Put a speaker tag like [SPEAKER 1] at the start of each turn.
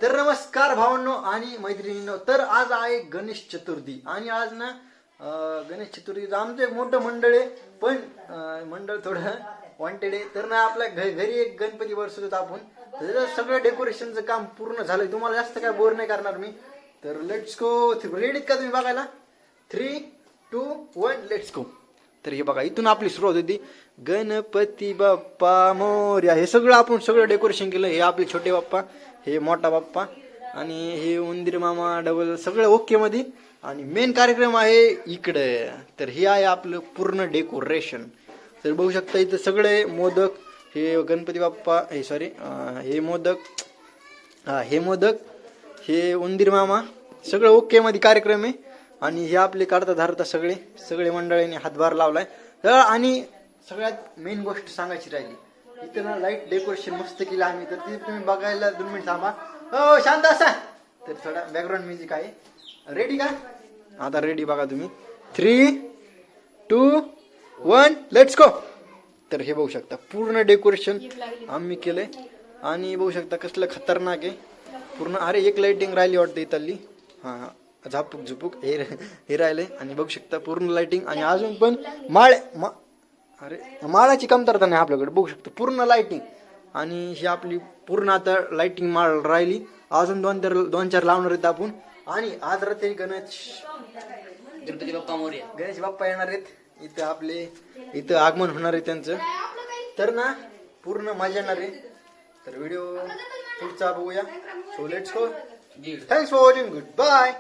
[SPEAKER 1] तर नमस्कार भावांनो आणि मैत्रिणींनो. तर आज आहे गणेश चतुर्थी आणि आज ना गणेश चतुर्थीचं आमचं एक मोठं मंडळ आहे. पण मंडळ थोडं वॉन्टेड आहे. तर ना आपल्या घरी एक गणपती बसवत होतो आपण. त्याचं सगळं डेकोरेशनचं काम पूर्ण झालंय. तुम्हाला जास्त काय बोर नाही करणार मी. तर लेट्स गो. रेडीत का तुम्ही बघायला? 3, 2, 1 लेट्स गो. तर हे बघा, इथून आपली सुरुवात होती. गणपती बाप्पा मोरया. हे सगळं आपण सगळं डेकोरेशन केलं. हे आपले छोटे बाप्पा, हे मोठा बाप्पा आणि हे उंदीर मामा डबल सगळं ओके मध्ये. आणि मेन कार्यक्रम आहे इकडे. तर हे आहे आपलं पूर्ण डेकोरेशन. तर बघू शकता इथं सगळे मोदक, हे गणपती बाप्पा, हे सॉरी हे मोदक, हे मोदक, हे उंदीर मामा, सगळं ओके मध्ये कार्यक्रम आहे. आणि हे आपले काढता धारता सगळे मंडळीने हातभार लावलाय. तर आणि सगळ्यात मेन गोष्ट सांगायची राहिली, इथं ना लाईट डेकोरेशन मस्त केलं आम्ही. तर ती तुम्ही बघायला 2 मिनिट थांबा. हो शांत असा. तर थोडा बॅकग्राऊंड म्युझिक आहे. रेडी का? आता रेडी बघा तुम्ही. 3, 2, 1 लेट्स गो. तर हे बघू शकता पूर्ण डेकोरेशन आम्ही केलंय. आणि बघू शकता कसलं खतरनाक आहे पूर्ण. अरे एक लाइटिंग राहिली वाटतं इथली. हा झापूक झुपूक हे राहिले. आणि बघू शकता पूर्ण लाइटिंग. आणि अजून पण अरे माळाची कमतरता नाही आपल्याकडे. बघू शकता पूर्ण लाइटिंग. आणि ही आपली पूर्ण आता लाइटिंग माळ राहिली. अजून 2-4 लावणार आहेत आपण. आणि आज रात्री गणपती बाप्पा येणार आहेत. इथं आपले इथं आगमन होणार आहे त्यांचं. तर ना पूर्ण मजा येणार आहे. तर व्हिडिओ पुढचा बघूया. So let's go. Thanks for watching. Good bye.